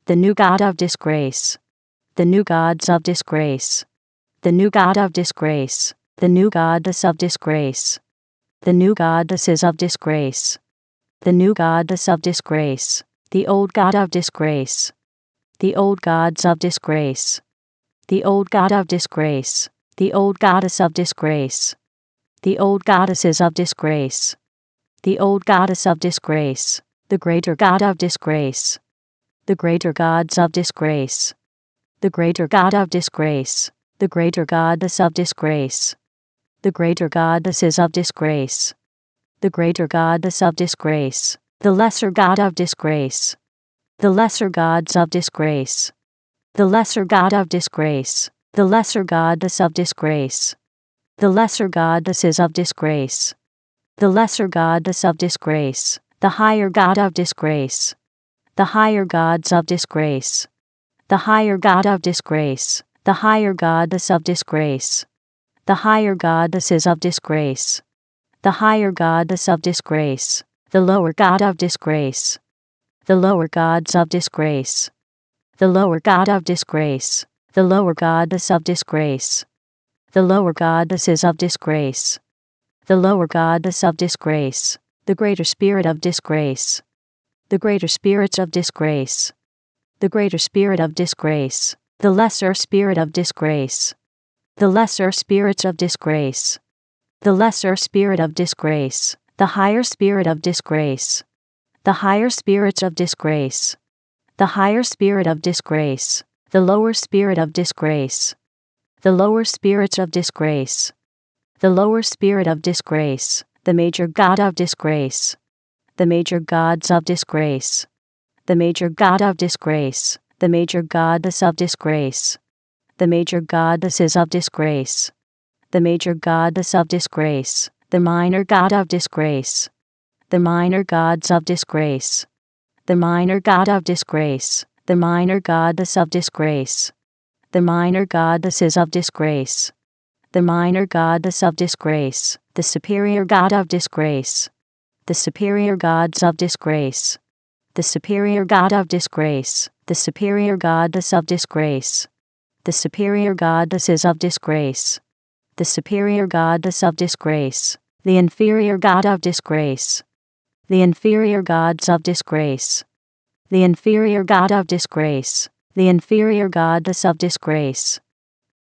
The new god of disgrace. The new gods of disgrace. The new god of disgrace. The new goddess of disgrace. The new goddesses of disgrace. The new goddess of disgrace. The old god of disgrace. The old gods of disgrace. The old god of disgrace. The old goddess of disgrace. The old goddesses of disgrace. The old goddess of disgrace. The greater god of disgrace. The greater gods of disgrace. The greater god of disgrace. The greater goddess of disgrace. The greater goddesses of disgrace. The greater goddess of disgrace. The lesser god of disgrace. The lesser gods of disgrace. The lesser god of disgrace. The lesser goddess of disgrace. The lesser goddesses of disgrace. The lesser goddess of disgrace. The higher god of disgrace. The higher gods of disgrace. The higher god of disgrace. The higher goddess of disgrace. The higher goddesses of disgrace. The higher goddess of disgrace. The lower god of disgrace. The lower gods of disgrace. The lower god of disgrace. The lower goddess of disgrace. The lower goddesses of disgrace. The lower goddess of disgrace. The greater spirit of disgrace. The greater spirits of disgrace. The greater spirit of disgrace. The lesser spirit of disgrace. The lesser spirits of disgrace. The lesser spirit of disgrace. The higher spirit of disgrace. The higher spirits of disgrace. The higher spirit of disgrace. The lower spirit of disgrace. The lower spirits of disgrace. The lower spirit of disgrace. The major god of disgrace. The major gods of disgrace. The major god of disgrace. The major goddess of disgrace. The major goddesses of disgrace. The major goddess of disgrace. The minor god of disgrace. The minor gods of disgrace. The minor god of disgrace. The minor goddess of disgrace. The minor goddesses of disgrace. The minor goddess of disgrace. The superior god of disgrace. The superior gods of disgrace. The superior god of disgrace. The superior goddess of disgrace. The superior goddesses of disgrace. The superior goddess of disgrace. The inferior god of disgrace. The inferior gods of disgrace. The inferior god of disgrace. The inferior goddess of disgrace.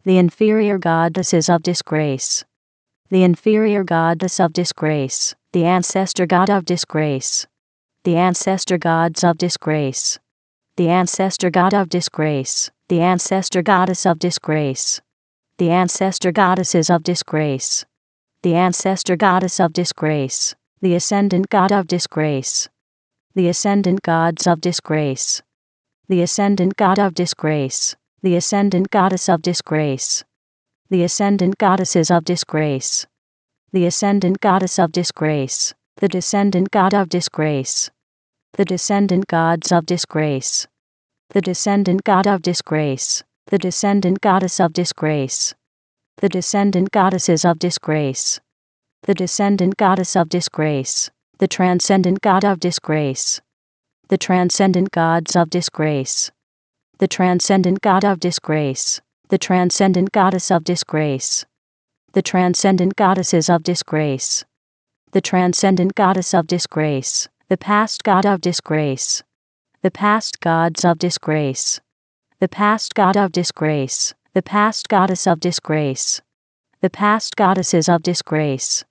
The inferior goddesses of disgrace. The inferior goddess of disgrace. The ancestor god of disgrace. The ancestor gods of disgrace. The ancestor god of disgrace. The ancestor goddess of disgrace. The ancestor goddesses of disgrace. The ancestor goddess of disgrace. The ascendant god of disgrace. The ascendant gods of disgrace. The ascendant god of disgrace. The ascendant goddess of disgrace. The ascendant goddesses of disgrace. The ascendant goddess of disgrace. The descendant god of disgrace. The descendant gods of disgrace. The descendant god of disgrace. The descendant goddess of disgrace. The descendant goddesses of disgrace. The descendant goddess of disgrace. The transcendent god of disgrace. The transcendent gods of disgrace. The transcendent god of disgrace. The transcendent goddess of disgrace. The transcendent goddesses of disgrace. The transcendent goddess of disgrace. The past god of disgrace. The past gods of disgrace. The past god of disgrace. The past goddess of disgrace. The past goddesses of disgrace.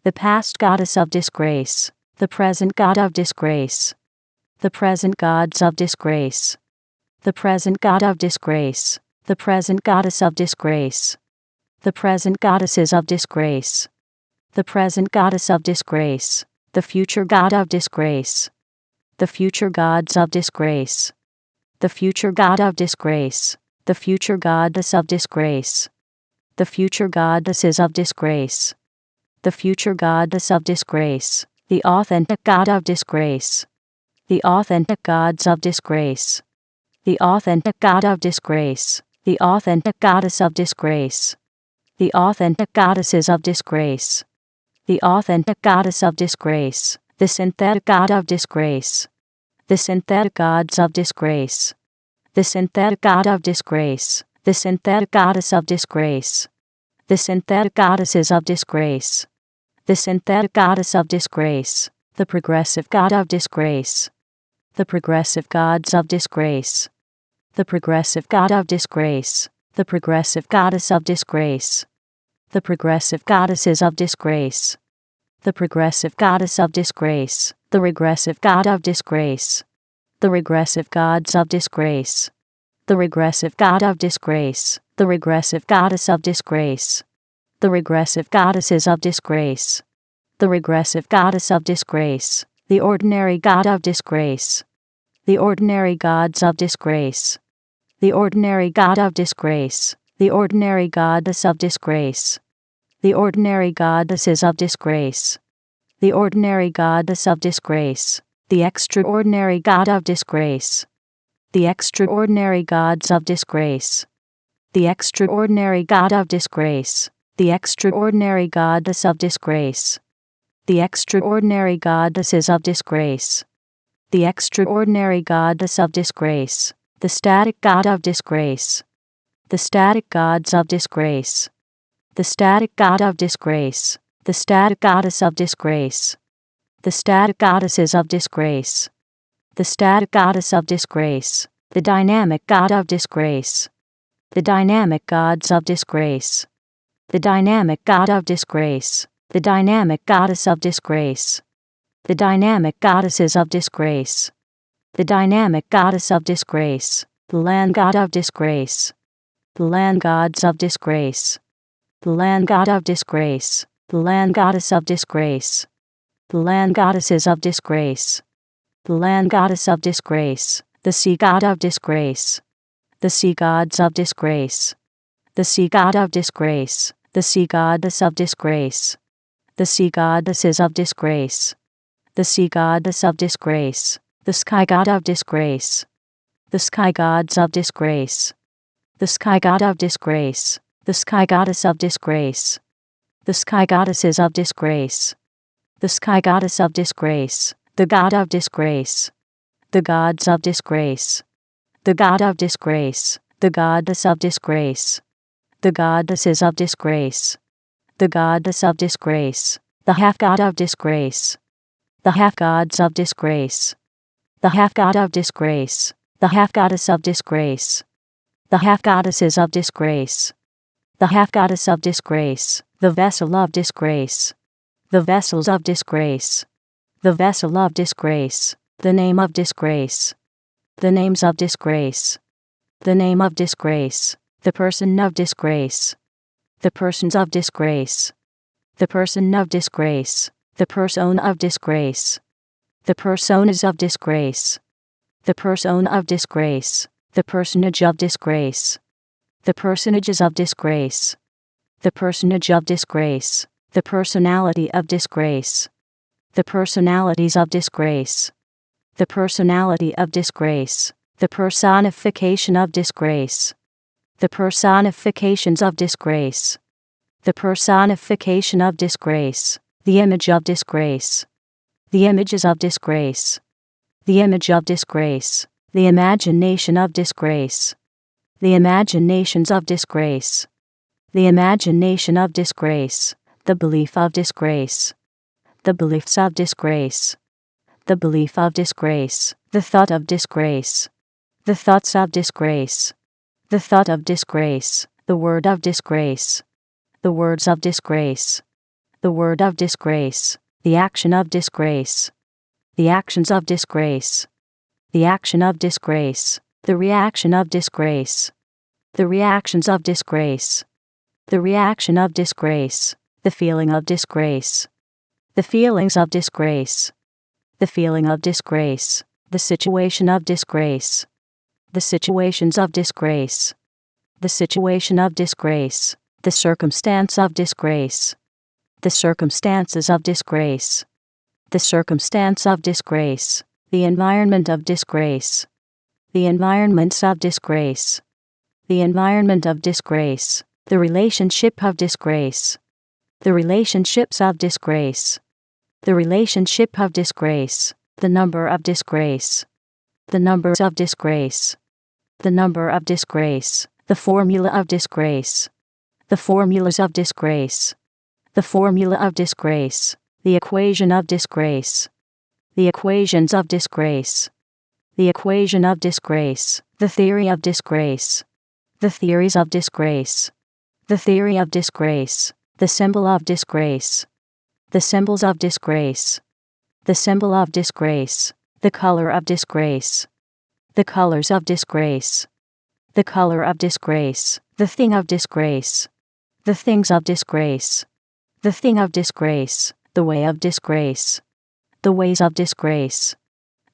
The past goddess of disgrace. The present god of disgrace. The present gods of disgrace. The present god of disgrace. The present goddess of disgrace. The present goddesses of disgrace. The present goddess of disgrace. The future god of disgrace. The future gods of disgrace. The future god of disgrace. The future goddess of disgrace. The future goddesses of disgrace. The future goddess of disgrace. The authentic god of disgrace. The authentic gods of disgrace. The authentic god of disgrace. The authentic goddess of disgrace. The authentic goddesses of disgrace. The authentic goddess of disgrace. The synthetic god of disgrace. The synthetic gods of disgrace. the synthetic god of disgrace, the synthetic goddess of disgrace, the synthetic goddesses of disgrace, the synthetic goddess of disgrace, the progressive god of disgrace, the progressive gods of disgrace, the progressive god of disgrace, the progressive goddess of disgrace, the progressive goddesses of disgrace, the progressive goddess of disgrace, the regressive god of disgrace, the regressive gods of disgrace, the regressive god of disgrace, the regressive goddess of disgrace, the regressive goddesses of disgrace, the regressive goddess of disgrace, the ordinary god of disgrace, the ordinary gods of disgrace, the ordinary god of disgrace, the ordinary goddess of disgrace, the ordinary goddesses of disgrace, the ordinary goddess of disgrace, the extraordinary god of disgrace, the extraordinary gods of disgrace, the extraordinary god of disgrace, the extraordinary goddess of disgrace, the extraordinary goddesses of disgrace, the extraordinary goddess of disgrace, the static god of disgrace, the static gods of disgrace, the static god of disgrace, the static goddess of disgrace, the static goddesses of disgrace, the static goddess of disgrace, the dynamic god of disgrace, the dynamic gods of disgrace, the dynamic god of disgrace, the dynamic goddess of disgrace, the dynamic goddesses of disgrace, the dynamic goddess of disgrace, the land god of disgrace, the land gods of disgrace, the land god of disgrace, the land goddess of disgrace, the land goddesses of disgrace, the land goddess of disgrace, the sea god of disgrace, the sea gods of disgrace, the sea god of disgrace, the sea goddess of disgrace, the sea goddesses of disgrace, the sea goddess of disgrace, the sky god of disgrace, the sky gods of disgrace, the sky god of disgrace, the sky goddess of disgrace, the sky goddesses of disgrace, the sky goddess of disgrace, the god of disgrace, the gods of disgrace, the god of disgrace, the goddess of disgrace, the goddesses of disgrace, the goddess of disgrace, the half god of disgrace, the half gods of disgrace, the half god of disgrace, the half goddess of disgrace, the half goddesses of disgrace, the half goddess of disgrace, the vessel of disgrace, the vessels of disgrace, the vessel of disgrace, the name of disgrace, the names of disgrace, the name of disgrace, the person of disgrace, the persons of disgrace, the person of disgrace, the persona of disgrace, the personas of disgrace, the persona of disgrace, the personage of disgrace, the personages of disgrace, the personage of disgrace, the personality of disgrace, the personalities of disgrace, the personality of disgrace, the personification of disgrace, the personifications of disgrace, the personification of disgrace, the image of disgrace, the images of disgrace, the image of disgrace, the imagination of disgrace, the imaginations of disgrace, the imagination of disgrace, the belief of disgrace, the beliefs of disgrace, the belief of disgrace, the thought of disgrace, the thoughts of disgrace, the thought of disgrace, the word of disgrace, the words of disgrace, the word of disgrace, the action of disgrace, the actions of disgrace, the action of disgrace, the reaction of disgrace, the reactions of disgrace, the reaction of disgrace, the feeling of disgrace, the feelings of disgrace, the feeling of disgrace, the situation of disgrace, the situations of disgrace, the situation of disgrace, the circumstance of disgrace, the circumstances of disgrace, the circumstance of disgrace, the environment of disgrace, the environments of disgrace, the environment of disgrace, the relationship of disgrace, the relationships of disgrace, the relationship of disgrace, the number of disgrace, the numbers of disgrace, the number of disgrace, the formula of disgrace, the formulas of disgrace, the formula of disgrace, the equation of disgrace, the equations of disgrace, the equation of disgrace, the theory of disgrace, the theories of disgrace, the theory of disgrace, the symbol of disgrace, the symbols of disgrace, the symbol of disgrace, the color of disgrace, the colors of disgrace, the color of disgrace, the thing of disgrace, the things of disgrace, the thing of disgrace, the way of disgrace, the ways of disgrace,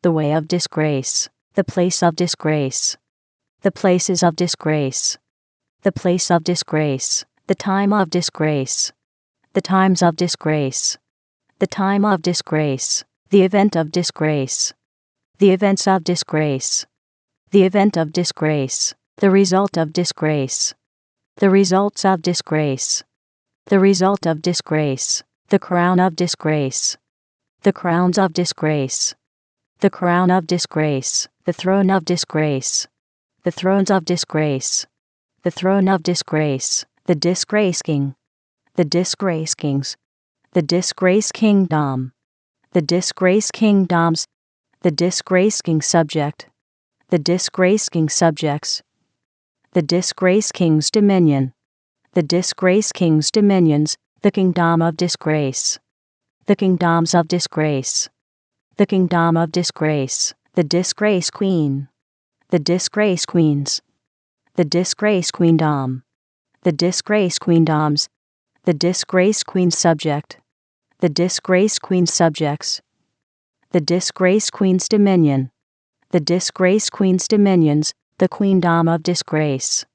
the way of disgrace, the place of disgrace, the places of disgrace, the place of disgrace, the time of disgrace, the times of disgrace, the time of disgrace, the event of disgrace, the events of disgrace, the event of disgrace, the result of disgrace, the results of disgrace, the result of disgrace, the crown of disgrace, the crowns of disgrace, the crown of disgrace, the throne of disgrace, the thrones of disgrace, the throne of disgrace, the disgrace king, the disgrace kings, the disgrace kingdom, the disgrace kingdoms, the disgrace king subject, the disgrace king subjects, the disgrace king's dominion, the disgrace king's dominions, the kingdom of disgrace, the kingdoms of disgrace, the kingdom of disgrace, the disgrace queen, the disgrace queens, the disgrace queendom, the disgrace queendoms, the disgrace queen subject, the disgrace queen subjects, the disgrace queen's dominion, the disgrace queen's dominions, the queendom of disgrace,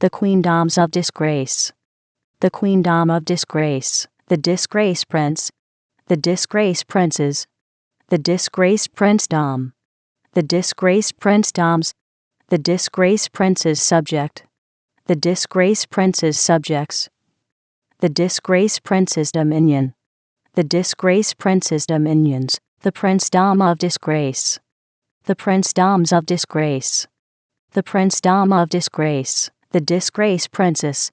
the queendoms of disgrace, the queendom of disgrace, the disgrace prince, the disgrace princes, the disgrace princedom, the disgrace princedoms, the disgrace prince's subject, the disgrace prince's subjects, the disgrace prince's dominion, the disgrace prince's dominions, the princedom of disgrace, the princedoms of disgrace, the princedom of disgrace, the disgrace princess,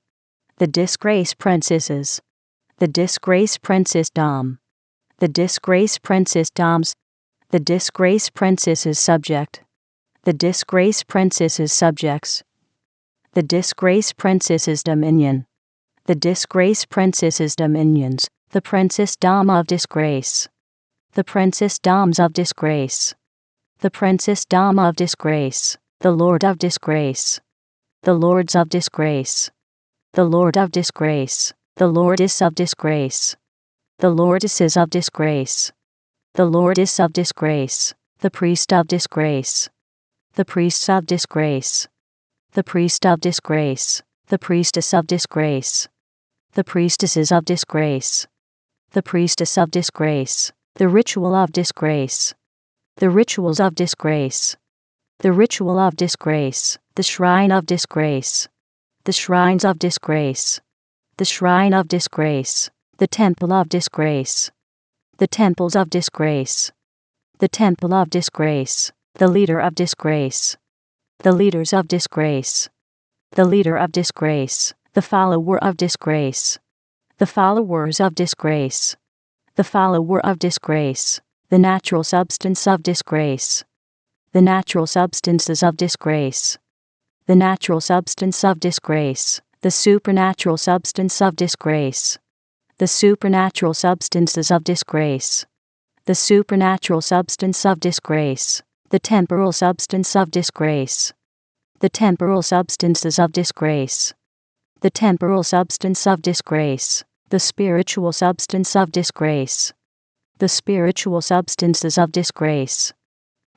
the disgrace princesses, the disgrace princessdom, the disgrace princessdoms, the disgrace princess's subject, the disgrace princess's subjects, the disgrace princess's dominion, the disgrace princess's dominions, the princessdom of disgrace, the princessdoms of disgrace, the princessdom of disgrace, the lord of disgrace, the lords of disgrace, the lord of disgrace, the lordess of disgrace, the lordesses of disgrace, the lordess of disgrace, the priest of disgrace, the priests of disgrace, the priest of disgrace, the priestess of disgrace, the priestesses of disgrace, the priestess of disgrace, the ritual of disgrace, the rituals of disgrace, the ritual of disgrace, the shrine of disgrace, the shrines of disgrace, the shrine of disgrace, the temple of disgrace, the temples of disgrace, the temple of disgrace, the leader of disgrace, the leaders of disgrace, the leader of disgrace, the follower of disgrace, the followers of disgrace, the follower of disgrace, the natural substance of disgrace, the natural substances of disgrace, the natural substance of disgrace, the supernatural substance of disgrace, the supernatural substances of disgrace, the supernatural substance of disgrace, the temporal substance of disgrace, the temporal substances of disgrace, the temporal substance of disgrace, the spiritual substance of disgrace, the spiritual substances of disgrace,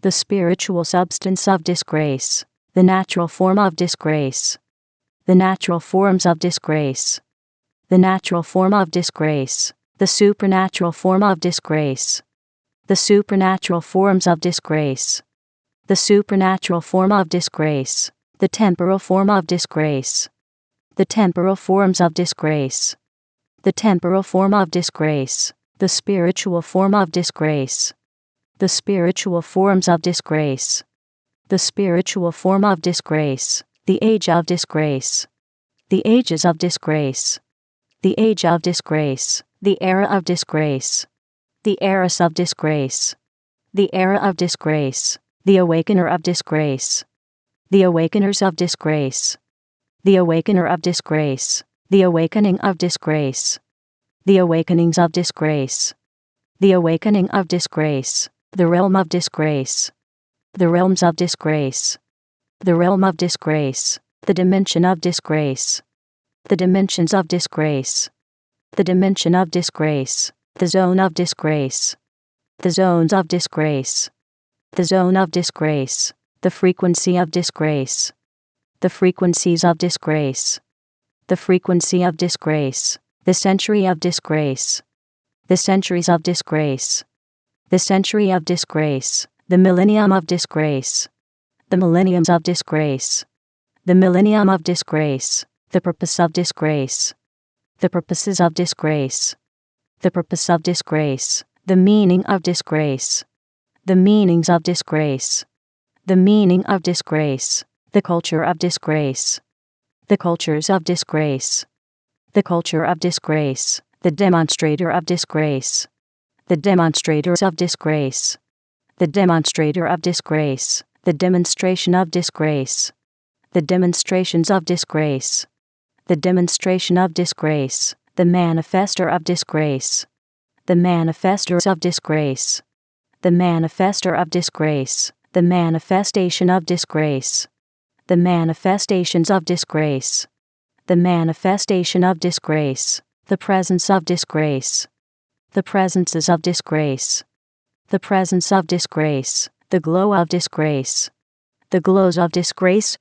the spiritual substance of disgrace, the natural form of disgrace, the natural forms of disgrace, the natural form of disgrace, the supernatural form of disgrace, the supernatural forms of disgrace, the supernatural form of disgrace, the temporal form of disgrace, the temporal forms of disgrace, the temporal form of disgrace, the spiritual form of disgrace, the spiritual forms of disgrace, the spiritual form of disgrace, the age of disgrace, the ages of disgrace, the age of disgrace, the era of disgrace, the eras of disgrace, the era of disgrace, the awakener of disgrace, the awakeners of disgrace, the awakener of disgrace, the awakening of disgrace, the awakenings of disgrace, the awakening of disgrace, the realm of disgrace, the realms of disgrace, the realm of disgrace, the dimension of disgrace, the dimensions of disgrace, the dimension of disgrace, the zone of disgrace, the zones of disgrace, the zone of disgrace, the frequency of disgrace, the frequencies of disgrace, the frequency of disgrace, the century of disgrace, the centuries of disgrace, the century of disgrace, the millennium of disgrace, the millenniums of disgrace, the millennium of disgrace, the purpose of disgrace, the purposes of disgrace, the purpose of disgrace, the meaning of disgrace, the meanings of disgrace, the meaning of disgrace, the culture of disgrace, the cultures of disgrace, the culture of disgrace, the demonstrator of disgrace, the demonstrators of disgrace, the demonstrator of disgrace, the demonstration of disgrace, the demonstrations of disgrace, the demonstration of disgrace, the manifester of disgrace, the manifestors of disgrace, the manifester of disgrace, the manifestation of disgrace, the manifestations of disgrace, the manifestation of disgrace, the presence of disgrace, the presences of disgrace, the presence of disgrace, the glow of disgrace, the glows of disgrace,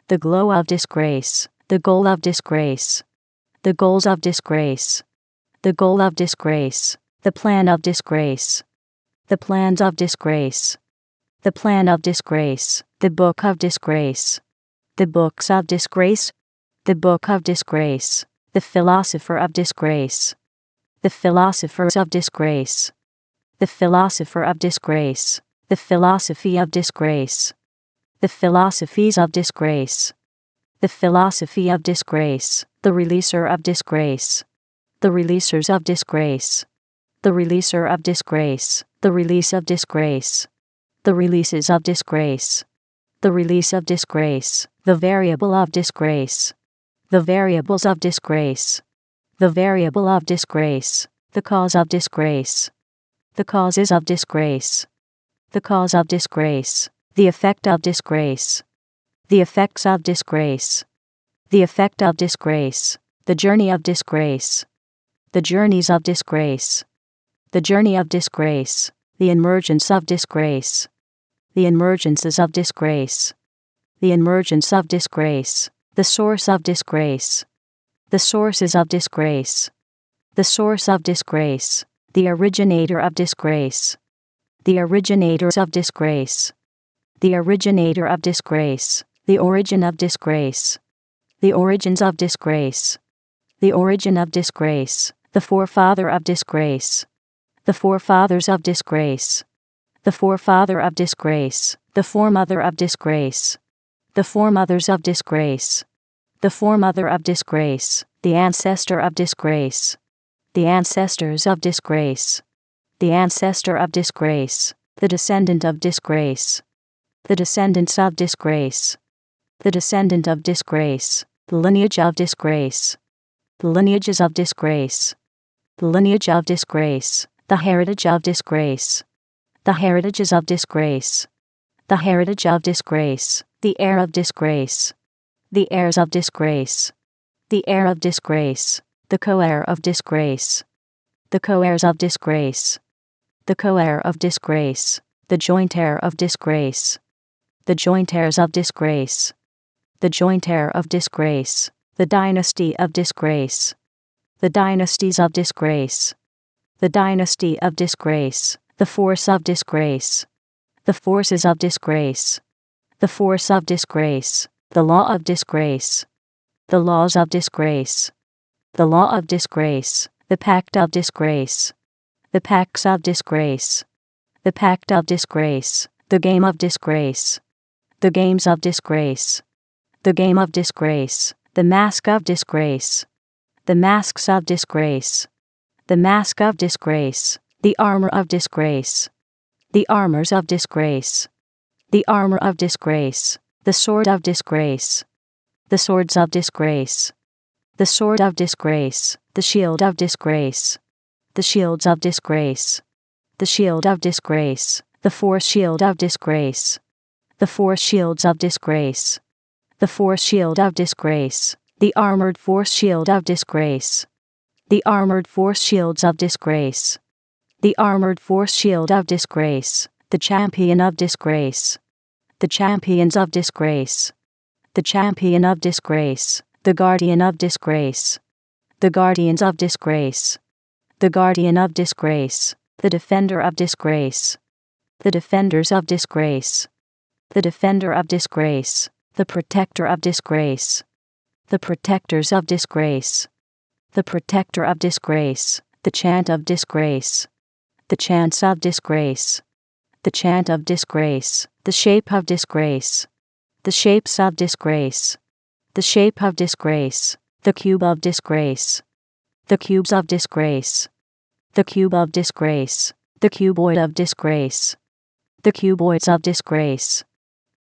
the glow of disgrace, the goal of disgrace, the goals of disgrace, the goal of disgrace, the plan of disgrace, the plans of disgrace, the plan of disgrace, the book of disgrace, the books of disgrace, the book of disgrace, the philosopher of disgrace, the philosophers of disgrace, the philosopher of disgrace, the philosophy of disgrace, the philosophies of disgrace, the philosophy of disgrace, the releaser of disgrace, the releasers of disgrace, the releaser of disgrace, the release of disgrace, the releases of disgrace, the release of disgrace, the variable of disgrace, the variables of disgrace, the variable of disgrace, the cause of disgrace, the causes of disgrace, the cause of disgrace, the effect of disgrace, the effects of disgrace, the effect of disgrace, the journey of disgrace, the journeys of disgrace, the journey of disgrace, the emergence of disgrace, the emergences of disgrace, the emergence of disgrace, the source of disgrace, the sources of disgrace, the source of disgrace, the originator of disgrace, the originators of disgrace, the originator of disgrace, the origin of disgrace, the origins of disgrace, the origin of disgrace, the forefather of disgrace, the forefathers of disgrace, the forefather of disgrace, the foremother of disgrace, the foremothers of disgrace, the foremother of disgrace, the ancestor of disgrace, the ancestors of disgrace, the ancestor of disgrace, the descendant of disgrace, the descendants of disgrace, the descendant of disgrace, the lineage of disgrace, the lineages of disgrace, the lineage of disgrace, the heritage of disgrace, the heritages of disgrace, the heritage of disgrace, the heir of disgrace, the heirs of disgrace, the heir of disgrace, the co-heir of disgrace, the co-heirs of disgrace, the co-heir of disgrace, the joint heir of disgrace, the joint heirs of disgrace, the joint heir of disgrace, the dynasty of disgrace, the dynasties of disgrace, the dynasty of disgrace, the force of disgrace, the forces of disgrace, the force of disgrace, the law of disgrace, the laws of disgrace, the law of disgrace, the pact of disgrace, the pacts of disgrace, the pact of disgrace, the game of disgrace, The games of disgrace. The game of disgrace. The mask of disgrace. The masks of disgrace. The mask of disgrace. The armor of disgrace. The armors of disgrace. The armor of disgrace. The sword of disgrace. The swords of disgrace. The sword of disgrace. The shield of disgrace. The shields of disgrace. The shield of disgrace. The force shield of disgrace. The force shields of disgrace. The force shield of disgrace. The armored force shield of disgrace. The armored force shields of disgrace. The armored force shield of disgrace. The champion of disgrace. The champions of disgrace. The champion of disgrace. The guardian of disgrace. The guardians of disgrace. The guardian of disgrace. The defender of disgrace. The defenders of disgrace. The defender of disgrace. The protector of disgrace. The protectors of disgrace. The protector of disgrace. The chant of disgrace. The chants of disgrace. The chant of disgrace. The shape of disgrace. The shapes of disgrace. The shape of disgrace. The cube of disgrace. The cubes of disgrace. The cube of disgrace. The cuboid of disgrace. The cuboids of disgrace.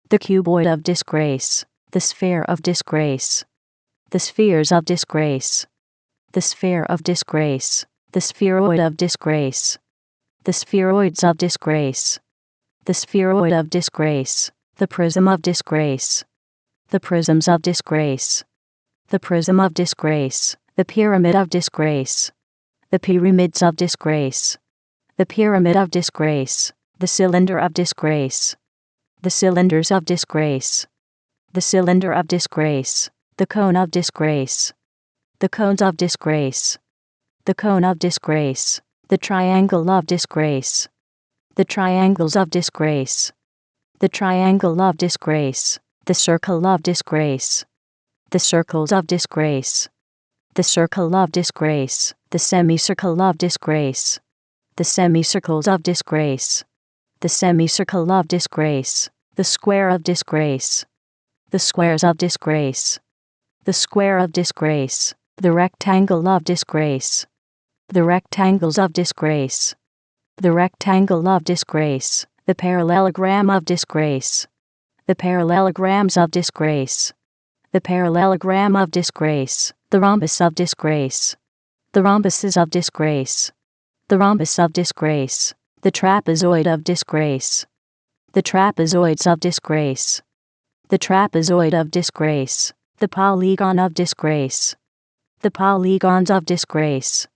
The cuboid of disgrace. The sphere of disgrace. The spheres of disgrace. The sphere of disgrace. The spheroid of disgrace. The spheroids of disgrace. The spheroid of disgrace. The prism of disgrace. The prisms of disgrace. The prism of disgrace. The pyramid of disgrace. The pyramids of disgrace. The pyramid of disgrace. The cylinder of disgrace. The cylinders of disgrace. The cylinder of disgrace. The cone of disgrace. The cones of disgrace. The cone of disgrace. The triangle of disgrace. The triangles of disgrace. The triangle of disgrace. The circle of disgrace. The circles of disgrace. The circle of disgrace. The semicircle of disgrace. The semicircles of disgrace. The semicircle of disgrace. The square of disgrace. The squares of disgrace. The square of disgrace. The rectangle of disgrace. The rectangles of disgrace. The rectangle of disgrace. The parallelogram of disgrace. The parallelograms of disgrace. The parallelogram of disgrace. The rhombus of disgrace. The rhombuses of disgrace. The rhombus of disgrace. The trapezoid of disgrace. The trapezoids of disgrace. The trapezoid of disgrace. The polygon of disgrace. The polygons of disgrace.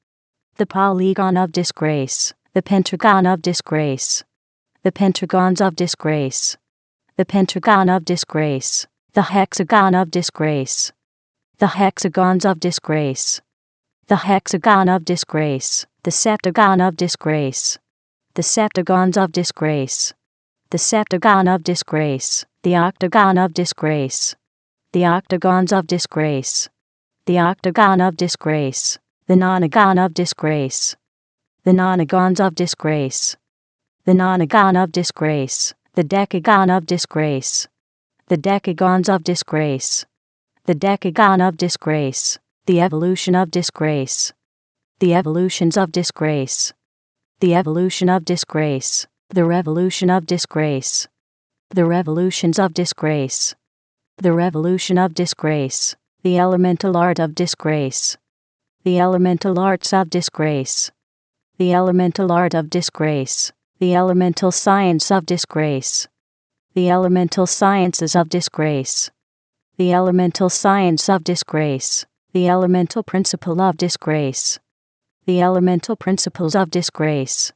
The polygon of disgrace. The pentagon of disgrace. The pentagons of disgrace. The pentagon of disgrace. The hexagon of disgrace. The hexagons of disgrace. The hexagon of disgrace. The septagon of disgrace. The septagons of disgrace. The septagon of disgrace. The octagon of disgrace. The octagons of disgrace. The octagon of disgrace. The nonagon of disgrace. The nonagons of disgrace. The nonagon of disgrace. The decagon of disgrace. The decagons of disgrace. The decagon of disgrace. The evolution of disgrace. The evolutions of disgrace. The evolution of disgrace. The revolution of disgrace. The revolutions of disgrace. The revolution of disgrace. The elemental art of disgrace. The elemental arts of disgrace. The elemental art of disgrace. The elemental science of disgrace. The elemental sciences of disgrace. The elemental science of disgrace. The elemental principle of disgrace. The elemental principles of disgrace.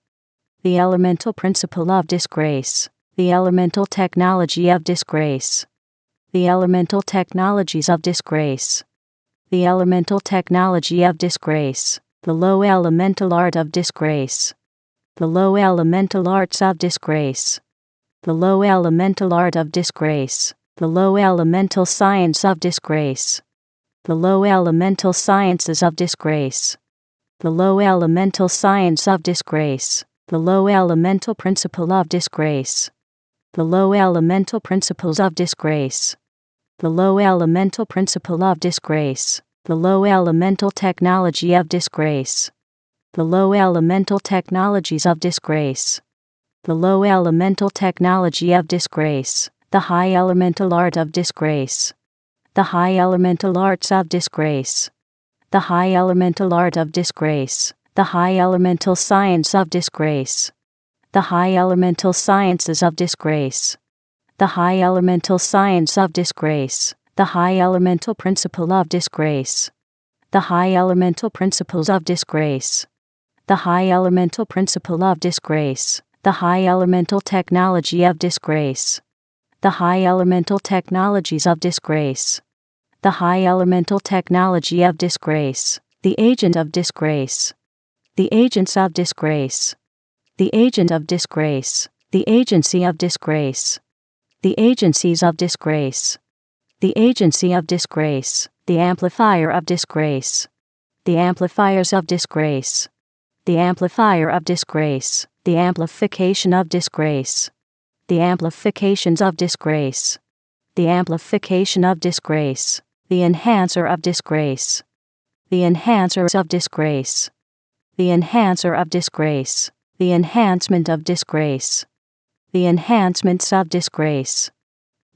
The elemental principle of disgrace. The elemental technology of disgrace. The elemental technologies of disgrace. The elemental technology of disgrace. The low elemental art of disgrace. The low elemental arts of disgrace. The low elemental art of disgrace. The low elemental science of disgrace. The low elemental sciences of disgrace. The low elemental science of disgrace. The low elemental principle of disgrace. The low elemental principles of disgrace. The low elemental principle of disgrace. The low elemental technology of disgrace. The low elemental technologies of disgrace. The low elemental technology of disgrace. The high elemental art of disgrace. The high elemental arts of disgrace. The high elemental art of disgrace. The high elemental science of disgrace. The high elemental sciences of disgrace. The high elemental science of disgrace. The high elemental principle of disgrace. The high elemental principles of disgrace. The high elemental principle of disgrace. The high elemental technology of disgrace. The high elemental technologies of disgrace. The high elemental technology of disgrace. The agent of disgrace. The agents of disgrace. The agent of disgrace. The agency of disgrace. The agencies of disgrace. The agency of disgrace. The amplifier of disgrace. The amplifiers of disgrace. The amplifier of disgrace. The amplification of disgrace. The amplifications of disgrace. The amplification of disgrace. The enhancer of disgrace. The enhancers of disgrace. The enhancer of disgrace. The enhancement of disgrace. The enhancements of disgrace.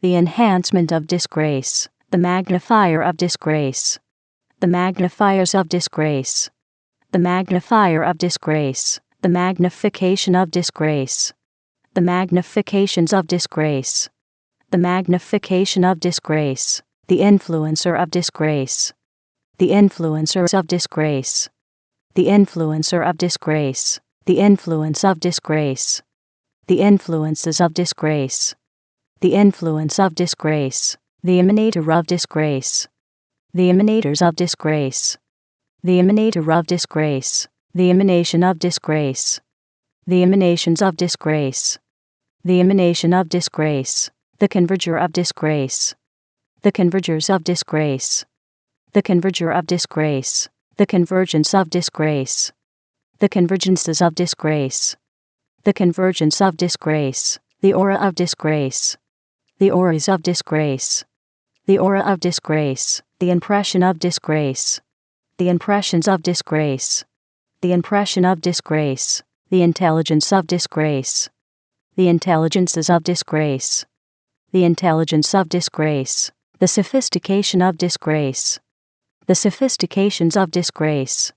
The enhancement of disgrace. The magnifier of disgrace. The magnifiers of disgrace. The magnifier of disgrace. The magnification of disgrace. The magnifications of disgrace. The magnification of disgrace. The influencer of disgrace. The influencers of disgrace. The influencer of disgrace. The influence of disgrace. The influences of disgrace. The influence of disgrace. The emanator of disgrace. The emanators of disgrace. The emanator of disgrace. The emanation of disgrace. The emanations of disgrace. The emanation of disgrace. The converger of disgrace. The convergers of disgrace. The converger of disgrace. The convergence of disgrace. The convergences of disgrace. The convergence of disgrace. The aura of disgrace. The auras of disgrace. The aura of disgrace. The impression of disgrace. The impressions of disgrace. The impression of disgrace. The intelligence of disgrace. The intelligences of disgrace. The intelligence of disgrace. The sophistication of disgrace. The sophistications of disgrace.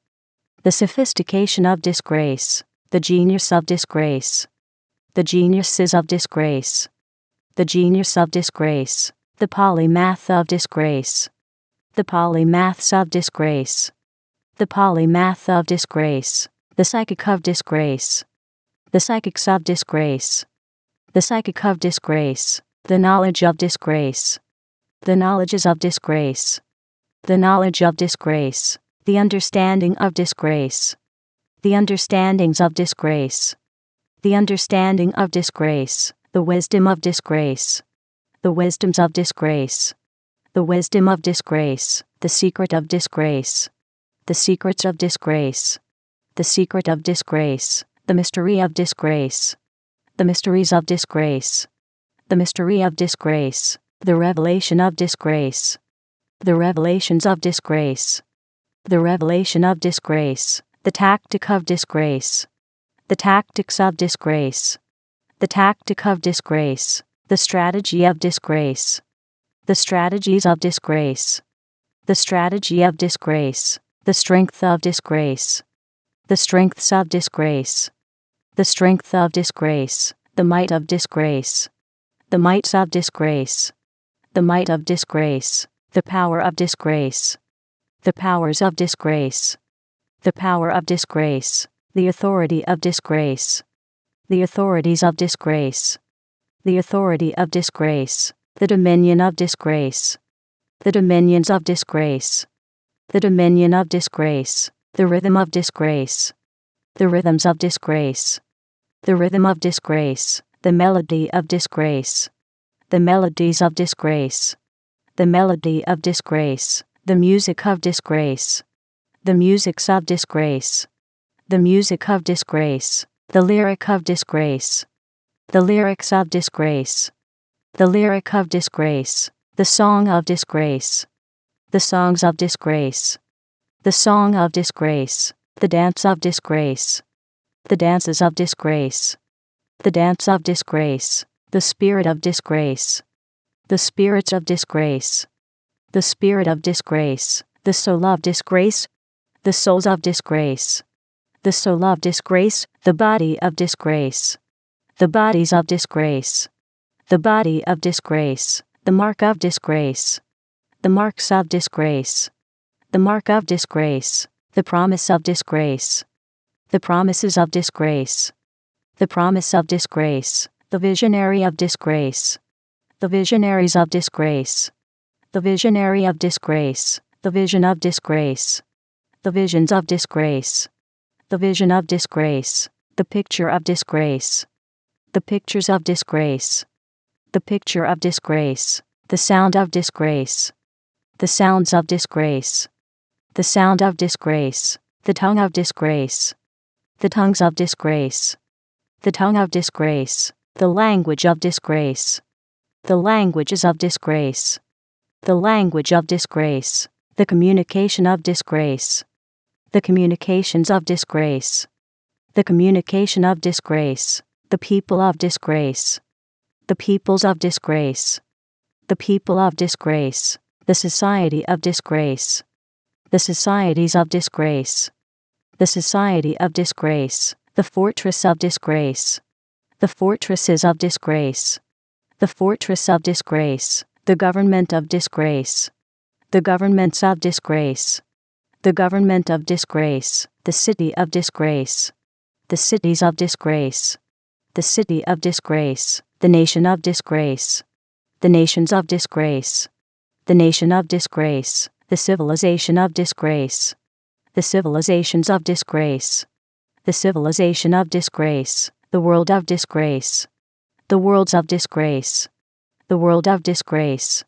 The sophistication of disgrace. The genius of disgrace. The geniuses of disgrace. The genius of disgrace. The polymath of disgrace. The polymaths of disgrace. The polymath of disgrace. The psychic of disgrace. The psychics of disgrace. The psychic of disgrace. The knowledge of disgrace. The knowledges of disgrace. The knowledge of disgrace. The understanding of disgrace. The understandings of disgrace. The understanding of disgrace. The wisdom of disgrace. The wisdoms of disgrace. The wisdom of disgrace. The secret of disgrace. The secrets of disgrace. The secret of disgrace. The mystery of disgrace. The mysteries of disgrace. The mystery of disgrace. The revelation of disgrace. The revelations of disgrace. The revelation of disgrace. The tactic of disgrace. The tactics of disgrace. The tactic of disgrace. The strategy of disgrace. The strategies of disgrace. The strategy of disgrace. The strength of disgrace. The strengths of disgrace. The strength of disgrace. The might of disgrace. The mights of disgrace. The might of disgrace. The power of disgrace. The powers of disgrace. The power of disgrace. The authority of disgrace. The authorities of disgrace. The authority of disgrace. The dominion of disgrace. The dominions of disgrace. The dominion of disgrace. The rhythm of disgrace. The rhythms of disgrace. The rhythm of disgrace. The melody of disgrace. The melodies of disgrace. The melody of disgrace. The music of disgrace. The musics of disgrace. The music of disgrace. The lyric of disgrace. The lyrics of disgrace. The lyric of disgrace. The song of disgrace. The songs of disgrace. The song of disgrace. The dance of disgrace. The dances of disgrace. The dance of disgrace. The spirit of disgrace. The spirits of disgrace. The spirit of disgrace. The soul of disgrace. The souls of disgrace. The soul of disgrace. The body of disgrace. The bodies of disgrace. The body of disgrace. The mark of disgrace. The marks of disgrace. The mark of disgrace. The promise of disgrace. The promises of disgrace. The promise of disgrace. The visionary of disgrace. The visionaries of disgrace. The visionary of disgrace. The vision of disgrace. The visions of disgrace. The vision of disgrace. The picture of disgrace. The pictures of disgrace. The picture of disgrace. The sound of disgrace. The sounds of disgrace. The sound of disgrace. The tongue of disgrace. The tongues of disgrace. The tongue of disgrace. The language of disgrace. The languages of disgrace. The language of disgrace. The communication of disgrace. The communications of disgrace. The communication of disgrace. The people of disgrace. The peoples of disgrace. The people of disgrace. The society of disgrace. The societies of disgrace. The society of disgrace. The fortress of disgrace. The fortresses of disgrace. The fortress of disgrace. The government of disgrace. The governments of disgrace. The government of disgrace. The city of disgrace. The cities of disgrace. The city of disgrace. The nation of disgrace. The nations of disgrace. The nation of disgrace. The civilization of disgrace. The civilizations of disgrace. The civilization of disgrace. The world of disgrace. The worlds of disgrace. The world of disgrace.